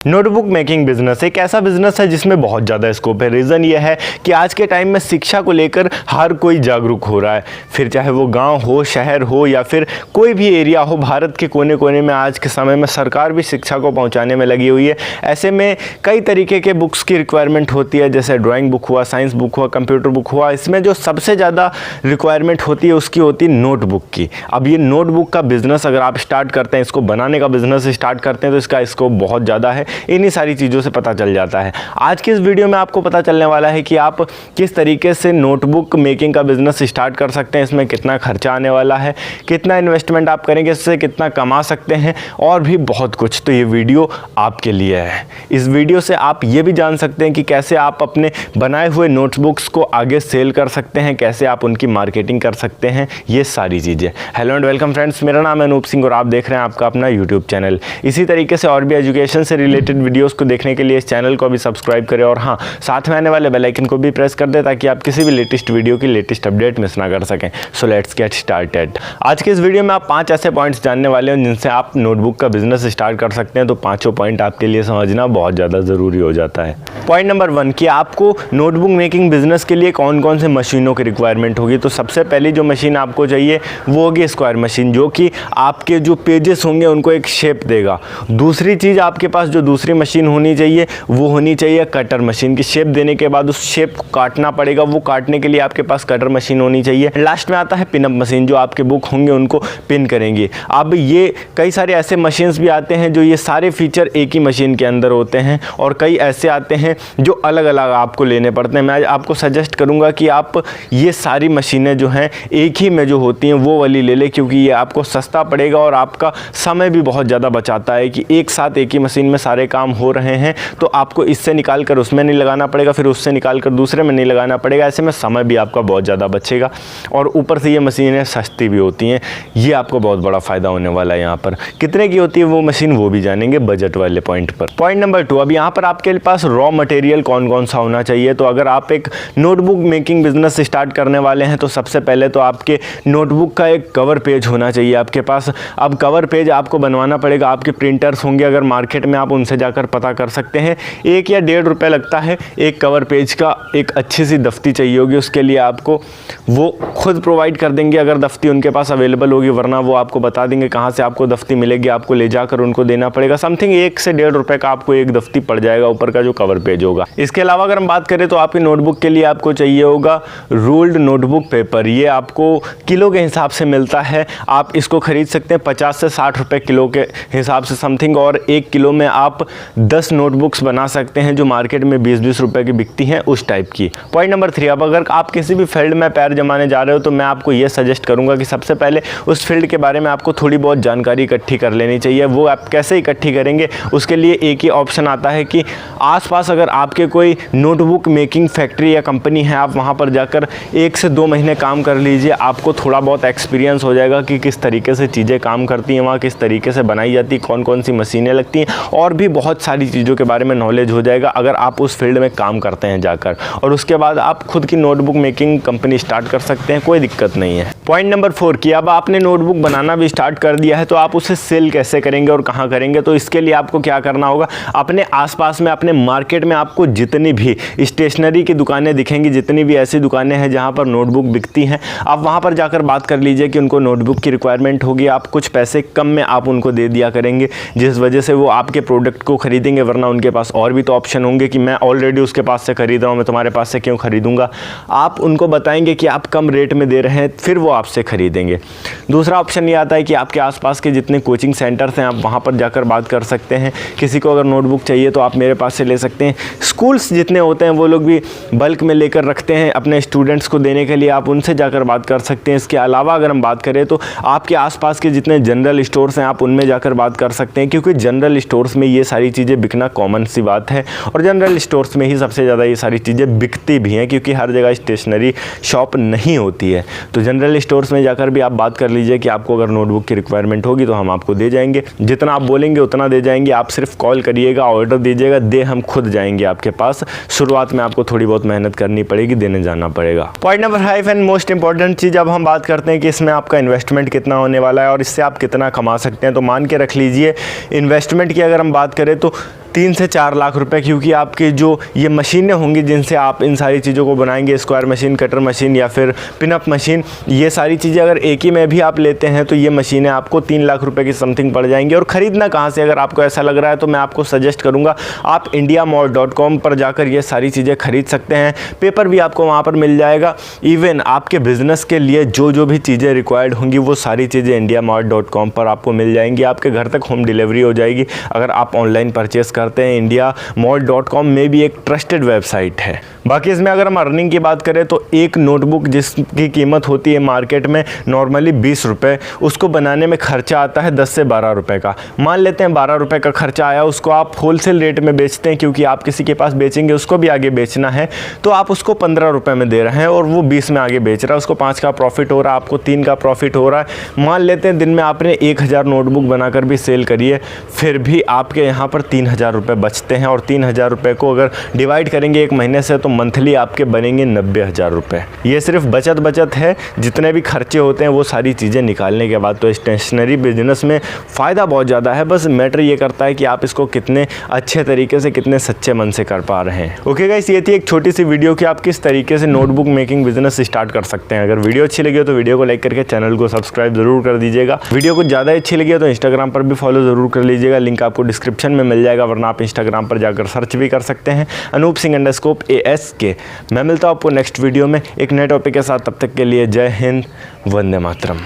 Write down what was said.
Notebook making business एक ऐसा business है जिसमें बहुत ज़्यादा स्कोप है। रीज़न ये है कि आज के टाइम में शिक्षा को लेकर हर कोई जागरूक हो रहा है, फिर चाहे वो गांव हो, शहर हो या फिर कोई भी एरिया हो। भारत के कोने कोने में आज के समय में सरकार भी शिक्षा को पहुंचाने में लगी हुई है। ऐसे में कई तरीके के बुक्स की रिक्वायरमेंट होती है, जैसे ड्राइंग बुक हुआ, साइंस बुक हुआ, कंप्यूटर बुक हुआ। इसमें जो सबसे ज़्यादा रिक्वायरमेंट होती है उसकी होती है नोटबुक की। अब ये नोटबुक का बिज़नेस अगर आप स्टार्ट करते हैं, इसको बनाने का बिज़नेस स्टार्ट करते हैं तो इसका स्कोप बहुत ज़्यादा है। इन्हीं सारी चीज़ों से पता चल जाता है। आज की इस वीडियो में आपको पता चलने वाला है कि आप किस तरीके से नोटबुक मेकिंग का बिजनेस स्टार्ट कर सकते हैं, इसमें कितना खर्चा आने वाला है, कितना इन्वेस्टमेंट आप करेंगे, इससे कितना कमा सकते हैं और भी बहुत कुछ। तो ये वीडियो आपके लिए है। इस वीडियो से आप ये भी जान सकते हैं कि कैसे आप अपने बनाए हुए नोटबुक्स को आगे सेल कर सकते हैं, कैसे आप उनकी मार्केटिंग कर सकते हैं, ये सारी चीज़ें। हेलो एंड वेलकम फ्रेंड्स, मेरा नाम है अनूप सिंह और आप देख रहे हैं आपका अपना यूट्यूब चैनल। इसी तरीके से और भी एजुकेशन से रिलेटेड वीडियोस को देखने के लिए इस चैनल को भी सब्सक्राइब करें और हाँ, साथ में आने वाले बेल आइकन को भी प्रेस कर दें ताकि आप किसी भी लेटेस्ट वीडियो की लेटेस्ट अपडेट मिस ना कर सकें। So let's get started. आज के इस वीडियो में आप 5 ऐसे पॉइंट्स जानने वाले हैं जिनसे आप नोटबुक का बिजनेस स्टार्ट कर सकते हैं। तो पांचों पॉइंट आपके लिए समझना बहुत ज़्यादा ज़रूरी हो जाता है। पॉइंट नंबर 1 कि आपको नोटबुक मेकिंग बिजनेस के लिए कौन कौन से मशीनों की रिक्वायरमेंट होगी। तो सबसे पहली जो मशीन आपको चाहिए वो होगी स्क्वायर मशीन, जो कि आपके जो पेजेस होंगे उनको एक शेप देगा। दूसरी चीज़ आपके पास जो दूसरी मशीन होनी चाहिए वो होनी चाहिए कटर मशीन की। शेप देने के बाद उस शेप को काटना पड़ेगा, वो काटने के लिए आपके पास कटर मशीन होनी चाहिए। लास्ट में आता है पिन अप मशीन, जो आपके बुक होंगे उनको पिन करेंगे। अब ये कई सारे ऐसे मशीन्स भी आते हैं जो ये सारे फीचर एक ही मशीन के अंदर होते हैं और कई ऐसे आते हैं जो अलग अलग आपको लेने पड़ते हैं। मैं आपको सजेस्ट करूंगा कि आप ये सारी मशीनें जो हैं एक ही में जो होती हैं वो वाली ले लें, क्योंकि ये आपको सस्ता पड़ेगा और आपका समय भी बहुत ज़्यादा बचाता है कि एक साथ एक ही मशीन में सारे काम हो रहे हैं तो आपको इससे निकाल कर उसमें नहीं लगाना पड़ेगा, फिर उससे निकाल कर दूसरे में नहीं लगाना पड़ेगा। ऐसे में समय भी आपका बहुत ज़्यादा बचेगा और ऊपर से ये मशीनें सस्ती भी होती हैं। ये आपको बहुत बड़ा फ़ायदा होने वाला है। यहाँ पर कितने की होती है वो मशीन वो भी जानेंगे बजट वाले पॉइंट पर। पॉइंट नंबर 2, अब यहाँ पर आपके पास रॉ मटेरियल कौन कौन सा होना चाहिए। तो अगर आप एक नोटबुक मेकिंग बिजनेस स्टार्ट करने वाले हैं तो सबसे पहले तो आपके नोटबुक का एक कवर पेज होना चाहिए आपके पास। अब कवर पेज आपको बनवाना पड़ेगा। आपके प्रिंटर्स होंगे अगर मार्केट में, आप उनसे जाकर पता कर सकते हैं। 1 या 1.5 रुपये लगता है एक कवर पेज का। एक अच्छी सी दफ्ती चाहिए होगी, उसके लिए आपको वो खुद प्रोवाइड कर देंगे अगर दफ्ती उनके पास अवेलेबल होगी, वरना वो आपको बता देंगे कहाँ से आपको दफ्ती मिलेगी। आपको ले जाकर उनको देना पड़ेगा। समथिंग 1 से 1.5 रुपये का आपको एक दफ्ती पड़ जाएगा, ऊपर का जो कवर पेज होगा। इसके अलावा अगर हम बात करें तो आपकी नोटबुक के लिए आपको चाहिए होगा रूल्ड नोटबुक पेपर। ये आपको किलो के हिसाब से मिलता है। आप इसको खरीद सकते हैं 50 से 60 रुपये किलो के हिसाब से समथिंग, और 1 किलो में आप 10 नोटबुक्स बना सकते हैं जो मार्केट में 20-20 रुपए की बिकती हैं, उस टाइप की। पॉइंट नंबर 3, अब अगर आप किसी भी फील्ड में पैर जमाने जा रहे हो तो मैं आपको ये सजेस्ट करूंगा कि सबसे पहले उस फील्ड के बारे में आपको थोड़ी बहुत जानकारी इकट्ठी कर लेनी चाहिए। वो आप कैसे इकट्ठी करेंगे, उसके लिए एक ही ऑप्शन आता है कि आसपास अगर आपके कोई नोटबुक मेकिंग फैक्ट्री या कंपनी है, आप वहाँ पर जाकर 1 से 2 महीने काम कर लीजिए। आपको थोड़ा बहुत एक्सपीरियंस हो जाएगा कि किस तरीके से चीज़ें काम करती हैं, वहाँ किस तरीके से बनाई जाती है, कौन कौन सी मशीनें लगती हैं, और भी बहुत सारी चीज़ों के बारे में नॉलेज हो जाएगा अगर आप उस फील्ड में काम करते हैं जाकर। और उसके बाद आप खुद की नोटबुक मेकिंग कंपनी स्टार्ट कर सकते हैं, कोई दिक्कत नहीं है। पॉइंट नंबर 4 कि अब आपने नोटबुक बनाना भी स्टार्ट कर दिया है तो आप उसे सेल कैसे करेंगे और कहाँ करेंगे। तो इसके लिए आपको क्या करना होगा, अपने आसपास में, अपने मार्केट में आपको जितनी भी स्टेशनरी की दुकानें दिखेंगी, जितनी भी ऐसी दुकानें हैं जहाँ पर नोटबुक बिकती हैं, आप वहाँ पर जाकर बात कर लीजिए कि उनको नोटबुक की रिक्वायरमेंट होगी। आप कुछ पैसे कम में आप उनको दे दिया करेंगे, जिस वजह से वो आपके प्रोडक्ट को खरीदेंगे, वरना उनके पास और भी तो ऑप्शन होंगे कि मैं ऑलरेडी उसके पास से खरीद रहा हूँ, मैं तुम्हारे पास से क्यों खरीदूंगा। आप उनको बताएंगे कि आप कम रेट में दे रहे हैं, फिर वो आपसे खरीदेंगे। दूसरा ऑप्शन ये आता है कि आपके आसपास के जितने कोचिंग सेंटर्स हैं आप वहाँ पर जाकर बात कर सकते हैं। किसी को अगर नोटबुक चाहिए तो आप मेरे पास से ले सकते हैं। स्कूल्स जितने होते हैं वो लोग भी बल्क में लेकर रखते हैं अपने स्टूडेंट्स को देने के लिए, आप उनसे जाकर बात कर सकते हैं। इसके अलावा अगर हम बात करें तो आपके आसपास के जितने जनरल स्टोर्स हैं आप उनमें जाकर बात कर सकते हैं, क्योंकि जनरल स्टोर्स में ये सारी चीज़ें बिकना कॉमन सी बात है और जनरल स्टोर्स में ही सबसे ज़्यादा ये सारी चीज़ें बिकती भी हैं, क्योंकि हर जगह स्टेशनरी शॉप नहीं होती है। तो जनरल स्टोर्स में जाकर भी आप बात कर लीजिए कि आपको अगर नोटबुक की रिक्वायरमेंट होगी तो हम आपको दे जाएंगे। जितना आप बोलेंगे उतना दे जाएंगे। आप सिर्फ कॉल करिएगा, ऑर्डर दीजिएगा, हम खुद जाएंगे आपके पास। शुरुआत में आपको थोड़ी बहुत मेहनत करनी पड़ेगी, देने जाना पड़ेगा। Point number 5 and most important चीज़, अब हम बात करते हैं कि इसमें आपका इन्वेस्टमेंट कितना होने वाला है और इससे आप कितना कमा सकते हैं। तो मान के रख लीजिए इन्वेस्टमेंट की अगर हम बात करें तो 3 से 4 लाख रुपए, क्योंकि आपके जो ये मशीनें होंगी जिनसे आप इन सारी चीज़ों को बनाएंगे, स्क्वायर मशीन, कटर मशीन या फिर पिनअप मशीन, ये सारी चीज़ें अगर एक ही में भी आप लेते हैं तो ये मशीनें आपको 3 लाख रुपए की समथिंग पड़ जाएंगी। और ख़रीदना कहाँ से, अगर आपको ऐसा लग रहा है तो मैं आपको सजेस्ट करूँगा आप indiamart.com पर जाकर ये सारी चीज़ें खरीद सकते हैं। पेपर भी आपको वहाँ पर मिल जाएगा। इवन आपके बिज़नेस के लिए जो भी चीज़ें रिक्वायर्ड होंगी वो सारी चीज़ें indiamart.com पर आपको मिल जाएंगी। आपके घर तक होम डिलीवरी हो जाएगी अगर आप ऑनलाइन परचेस करते हैं। indiamart.com में भी एक ट्रस्टेड वेबसाइट है। बाकी इसमें अगर हम अर्निंग की बात करें तो एक नोटबुक जिसकी कीमत होती है मार्केट में नॉर्मली 20 रुपये, उसको बनाने में खर्चा आता है 10 से 12 रुपये का। मान लेते हैं 12 रुपये का खर्चा आया, उसको आप होलसेल रेट में बेचते हैं क्योंकि आप किसी के पास बेचेंगे, उसको भी आगे बेचना है, तो आप उसको 15 रुपये में दे रहे हैं और वो 20 में आगे बेच रहा है। उसको 5 का प्रॉफिट हो रहा है, आपको 3 का प्रॉफिट हो रहा है। मान लेते हैं दिन में आपने 1000 नोटबुक बनाकर भी सेल करी है, फिर भी आपके यहाँ पर 3000 रुपये बचते हैं। और 3000 रुपये को अगर डिवाइड करेंगे एक महीने से तो मंथली आपके बनेंगे 90,000 रुपये। ये सिर्फ बचत है, जितने भी खर्चे होते हैं वो सारी चीज़ें निकालने के बाद। तो स्टेशनरी बिजनेस में फ़ायदा बहुत ज़्यादा है, बस मैटर ये करता है कि आप इसको कितने अच्छे तरीके से, कितने सच्चे मन से कर पा रहे हैं। ओके गाइस, ये थी एक छोटी सी वीडियो कि आप किस तरीके से नोटबुक मेकिंग बिजनेस स्टार्ट कर सकते हैं। अगर वीडियो अच्छी लगी हो तो वीडियो को लाइक करके चैनल को सब्सक्राइब जरूर कर दीजिएगा। वीडियो को ज़्यादा अच्छी लगी हो तो इंस्टाग्राम पर भी फॉलो जरूर कर लीजिएगा, लिंक आपको डिस्क्रिप्शन में मिल जाएगा, वरना आप इंस्टाग्राम पर जाकर सर्च भी कर सकते हैं अनूप सिंह _ASK। मैं मिलता हूँ आपको नेक्स्ट वीडियो में एक नए टॉपिक के साथ। तब तक के लिए जय हिंद, वंदे मातरम।